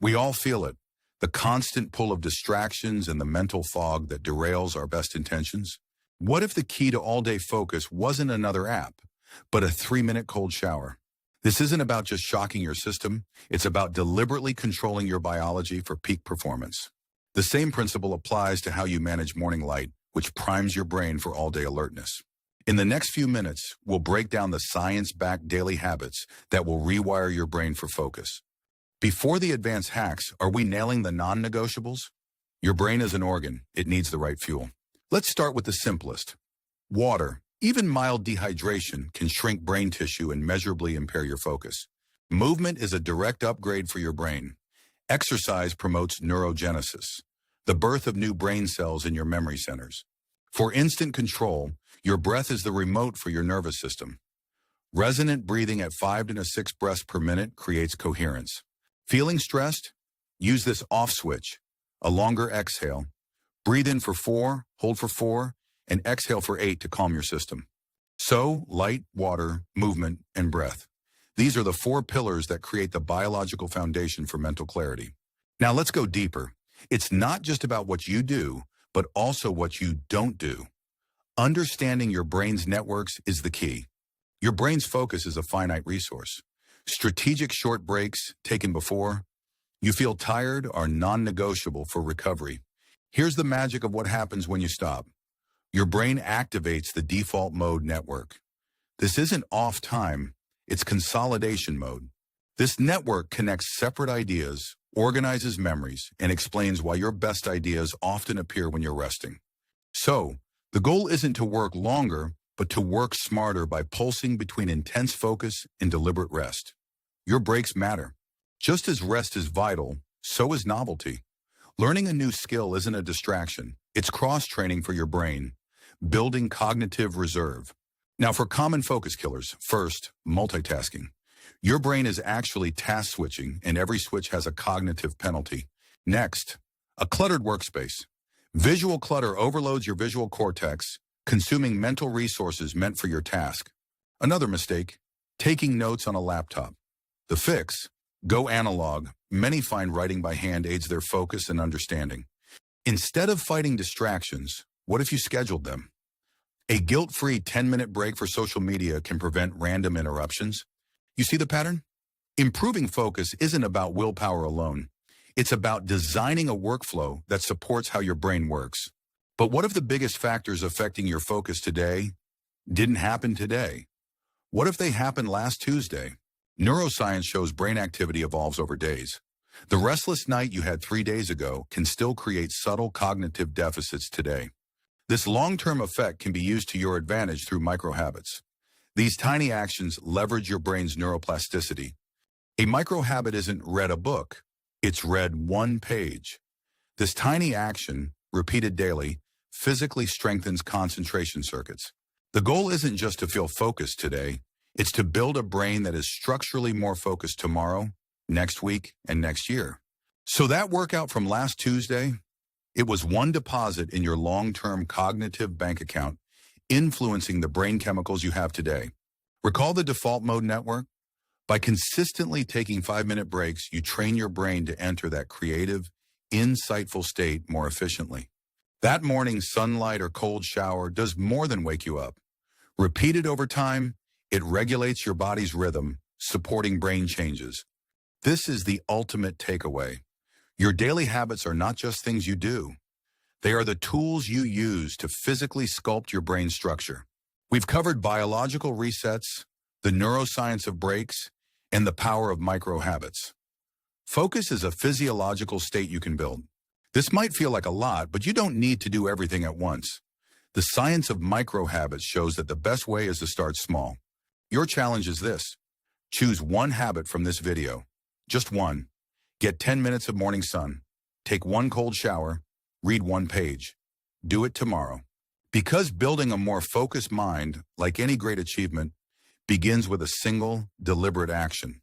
We all feel it, the constant pull of distractions and the mental fog that derails our best intentions. What if the key to all-day focus wasn't another app, but a 3-minute cold shower? This isn't about just shocking your system. It's about deliberately controlling your biology for peak performance. The same principle applies to how you manage morning light, which primes your brain for all-day alertness. In the next few minutes, we'll break down the science-backed daily habits that will rewire your brain for focus. Before the advanced hacks, are we nailing the non-negotiables? Your brain is an organ. It needs the right fuel. Let's start with the simplest. Water. Even mild dehydration can shrink brain tissue and measurably impair your focus. Movement is a direct upgrade for your brain. Exercise promotes neurogenesis, the birth of new brain cells in your memory centers. For instant control, your breath is the remote for your nervous system. Resonant breathing at 5 to 6 breaths per minute creates coherence. Feeling stressed? Use this off switch, a longer exhale. Breathe in for 4, hold for 4, and exhale for 8 to calm your system. So, light, water, movement, and breath. These are the 4 pillars that create the biological foundation for mental clarity. Now let's go deeper. It's not just about what you do, but also what you don't do. Understanding your brain's networks is the key. Your brain's focus is a finite resource. Strategic short breaks taken before you feel tired are non-negotiable for recovery. Here's the magic of what happens when you stop. Your brain activates the default mode network. This isn't off time, it's consolidation mode. This network connects separate ideas, organizes memories, and explains why your best ideas often appear when you're resting. So, the goal isn't to work longer, but to work smarter by pulsing between intense focus and deliberate rest. Your breaks matter. Just as rest is vital, so is novelty. Learning a new skill isn't a distraction. It's cross-training for your brain, building cognitive reserve. Now for common focus killers, first, multitasking. Your brain is actually task switching, and every switch has a cognitive penalty. Next, a cluttered workspace. Visual clutter overloads your visual cortex, consuming mental resources meant for your task. Another mistake, taking notes on a laptop. The fix, go analog. Many find writing by hand aids their focus and understanding. Instead of fighting distractions, what if you scheduled them? A guilt-free 10-minute break for social media can prevent random interruptions. You see the pattern? Improving focus isn't about willpower alone. It's about designing a workflow that supports how your brain works. But what if the biggest factors affecting your focus today didn't happen today? What if they happened last Tuesday? Neuroscience shows brain activity evolves over days. The restless night you had 3 days ago can still create subtle cognitive deficits today. This long-term effect can be used to your advantage through microhabits. These tiny actions leverage your brain's neuroplasticity. A microhabit isn't read a book, it's read 1 page. This tiny action, repeated daily, physically strengthens concentration circuits. The goal isn't just to feel focused today, it's to build a brain that is structurally more focused tomorrow, next week, and next year. So that workout from last Tuesday, it was 1 deposit in your long-term cognitive bank account, influencing the brain chemicals you have today. Recall the default mode network? By consistently taking 5-minute breaks, you train your brain to enter that creative, insightful state more efficiently. That morning sunlight or cold shower does more than wake you up. Repeated over time, it regulates your body's rhythm, supporting brain changes. This is the ultimate takeaway. Your daily habits are not just things you do. They are the tools you use to physically sculpt your brain structure. We've covered biological resets, the neuroscience of breaks, and the power of microhabits. Focus is a physiological state you can build. This might feel like a lot, but you don't need to do everything at once. The science of microhabits shows that the best way is to start small. Your challenge is this. Choose 1 habit from this video. Just 1. Get 10 minutes of morning sun. Take 1 cold shower. Read 1 page. Do it tomorrow. Because building a more focused mind, like any great achievement, begins with a single, deliberate action.